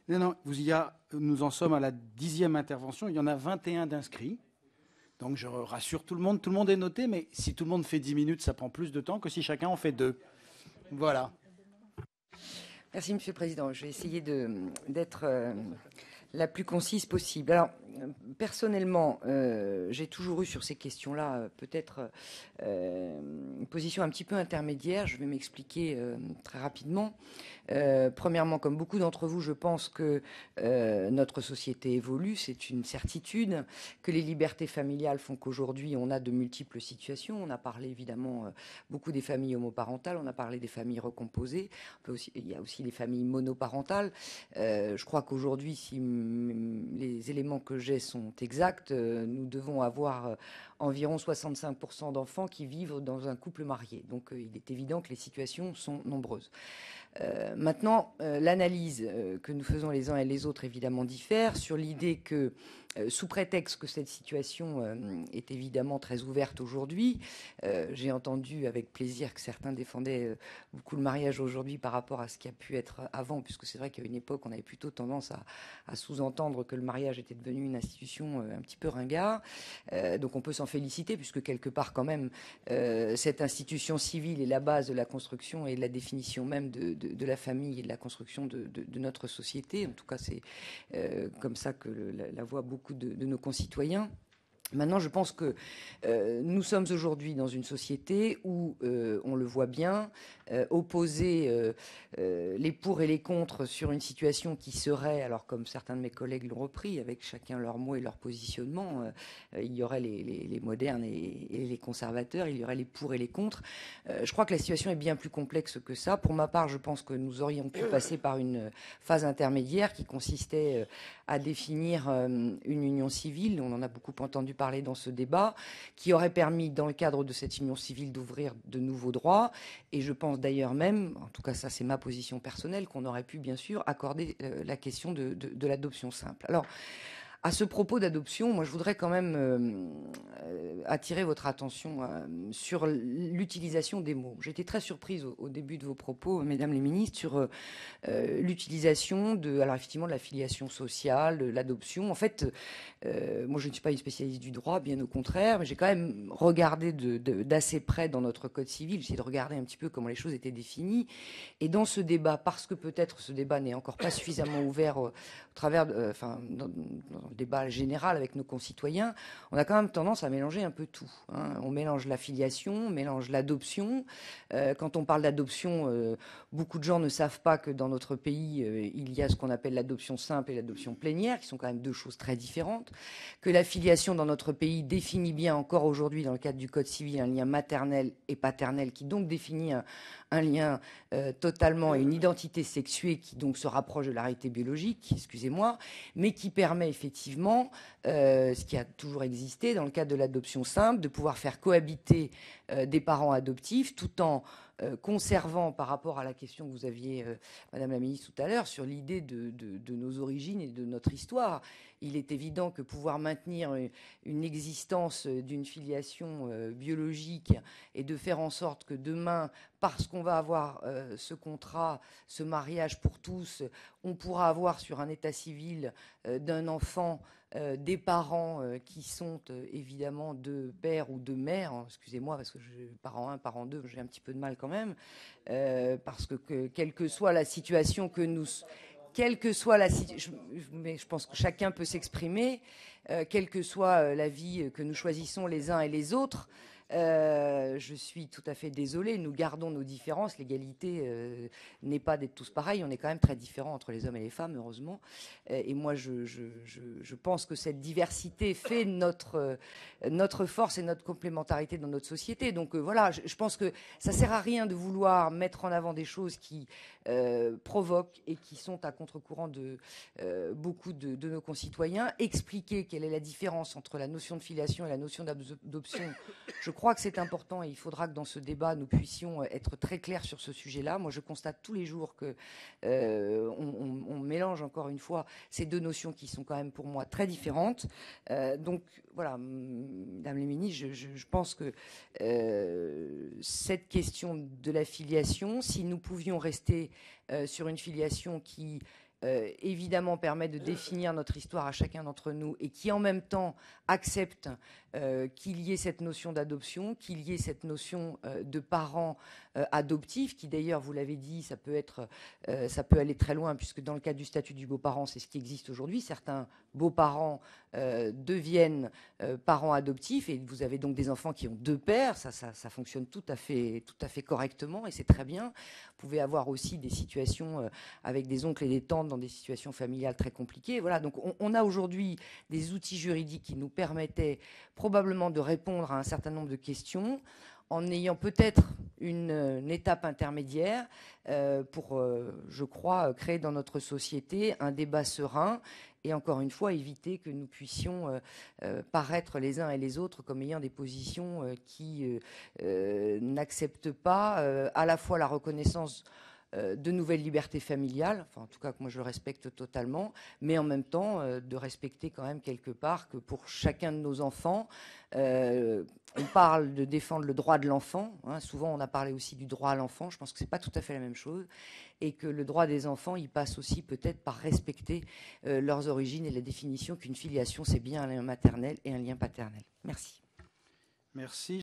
Non, non, nous en sommes à la 10e intervention. Il y en a 21 d'inscrits. Donc je rassure tout le monde est noté, mais si tout le monde fait 10 minutes, ça prend plus de temps que si chacun en fait 2. Voilà. Merci, Monsieur le Président. Je vais essayer d'être la plus concise possible. Alors, personnellement, j'ai toujours eu sur ces questions-là peut-être une position un petit peu intermédiaire. Je vais m'expliquer très rapidement. Premièrement, comme beaucoup d'entre vous, je pense que notre société évolue, c'est une certitude, que les libertés familiales font qu'aujourd'hui, on a de multiples situations. On a parlé évidemment beaucoup des familles homoparentales, on a parlé des familles recomposées, il y a aussi les familles monoparentales. Je crois qu'aujourd'hui, si les éléments que j'ai sont exacts, nous devons avoir environ 65% d'enfants qui vivent dans un couple marié. Donc il est évident que les situations sont nombreuses. Maintenant, l'analyse que nous faisons les uns et les autres évidemment diffère sur l'idée que, sous prétexte que cette situation est évidemment très ouverte aujourd'hui, j'ai entendu avec plaisir que certains défendaient beaucoup le mariage aujourd'hui par rapport à ce qui a pu être avant, puisque c'est vrai qu'à une époque, on avait plutôt tendance à sous-entendre que le mariage était devenu une institution un petit peu ringard. Donc on peut s'en féliciter, puisque quelque part quand même, cette institution civile est la base de la construction et de la définition même de la famille et de la construction de notre société. En tout cas, c'est comme ça que la voient beaucoup de nos concitoyens. Maintenant, je pense que nous sommes aujourd'hui dans une société où, on le voit bien, opposer les pour et les contre sur une situation qui serait, alors comme certains de mes collègues l'ont repris, avec chacun leurs mots et leur positionnement, il y aurait les modernes et les conservateurs, il y aurait les pour et les contre. Je crois que la situation est bien plus complexe que ça. Pour ma part, je pense que nous aurions pu passer par une phase intermédiaire qui consistait à définir une union civile. On en a beaucoup entendu parler dans ce débat, qui aurait permis, dans le cadre de cette union civile, d'ouvrir de nouveaux droits. Et je pense d'ailleurs même, en tout cas ça c'est ma position personnelle, qu'on aurait pu bien sûr accorder la question de l'adoption simple. Alors, à ce propos d'adoption, moi je voudrais quand même attirer votre attention sur l'utilisation des mots. J'étais très surprise au début de vos propos, mesdames les ministres, sur l'utilisation alors effectivement de la filiation sociale, de l'adoption. En fait, moi je ne suis pas une spécialiste du droit, bien au contraire, mais j'ai quand même regardé d'assez près dans notre code civil, j'ai essayé de regarder un petit peu comment les choses étaient définies. Et dans ce débat, parce que peut-être ce débat n'est encore pas suffisamment ouvert au travers, dans le débat général avec nos concitoyens, on a quand même tendance à mélanger un peu tout. On mélange la filiation, on mélange l'adoption. Quand on parle d'adoption, beaucoup de gens ne savent pas que dans notre pays, il y a ce qu'on appelle l'adoption simple et l'adoption plénière, qui sont quand même deux choses très différentes. Que la filiation dans notre pays définit bien encore aujourd'hui, dans le cadre du Code civil, un lien maternel et paternel, qui donc définit un lien totalement et une identité sexuée qui donc se rapproche de la réalité biologique, excusez-moi, mais qui permet effectivement, ce qui a toujours existé dans le cadre de l'adoption simple, de pouvoir faire cohabiter des parents adoptifs tout en conservant, par rapport à la question que vous aviez, Madame la Ministre, tout à l'heure, sur l'idée de nos origines et de notre histoire. Il est évident que pouvoir maintenir une existence d'une filiation biologique et de faire en sorte que demain, parce qu'on va avoir ce contrat, ce mariage pour tous, on pourra avoir sur un état civil d'un enfant des parents qui sont évidemment de père ou de mère, excusez-moi parce que parent 1, parent 2, j'ai un petit peu de mal quand même, parce que quelle que soit la situation que nous... Quelle que soit la situation, mais je pense que chacun peut s'exprimer, quelle que soit la vie que nous choisissons les uns et les autres, je suis tout à fait désolée, nous gardons nos différences, l'égalité n'est pas d'être tous pareils, on est quand même très différents entre les hommes et les femmes, heureusement, et moi je pense que cette diversité fait notre force et notre complémentarité dans notre société, donc voilà, je pense que ça sert à rien de vouloir mettre en avant des choses qui provoquent et qui sont à contre-courant de beaucoup de nos concitoyens, expliquer quelle est la différence entre la notion de filiation et la notion d'adoption. Je crois que c'est important et il faudra que dans ce débat, nous puissions être très clairs sur ce sujet-là. Moi, je constate tous les jours que on mélange encore une fois ces deux notions qui sont quand même pour moi très différentes. Donc voilà, Madame la Ministre, je pense que cette question de la filiation, si nous pouvions rester sur une filiation qui évidemment permet de définir notre histoire à chacun d'entre nous et qui en même temps accepte qu'il y ait cette notion d'adoption, qu'il y ait cette notion de parents adoptifs, qui d'ailleurs, vous l'avez dit, ça peut aller très loin, puisque dans le cadre du statut du beau-parent, c'est ce qui existe aujourd'hui. Certains beaux-parents deviennent parents adoptifs, et vous avez donc des enfants qui ont deux pères. Ça fonctionne tout à fait correctement, et c'est très bien. Vous pouvez avoir aussi des situations avec des oncles et des tantes dans des situations familiales très compliquées. Voilà, donc on a aujourd'hui des outils juridiques qui nous permettaient probablement de répondre à un certain nombre de questions en ayant peut-être une étape intermédiaire pour, je crois, créer dans notre société un débat serein et encore une fois éviter que nous puissions paraître les uns et les autres comme ayant des positions qui n'acceptent pas à la fois la reconnaissance de nouvelles libertés familiales, enfin en tout cas que moi je le respecte totalement, mais en même temps de respecter quand même quelque part que pour chacun de nos enfants, on parle de défendre le droit de l'enfant, hein, souvent on a parlé aussi du droit à l'enfant, je pense que c'est pas tout à fait la même chose, et que le droit des enfants, il passe aussi peut-être par respecter leurs origines et la définition qu'une filiation c'est bien un lien maternel et un lien paternel. Merci. Merci.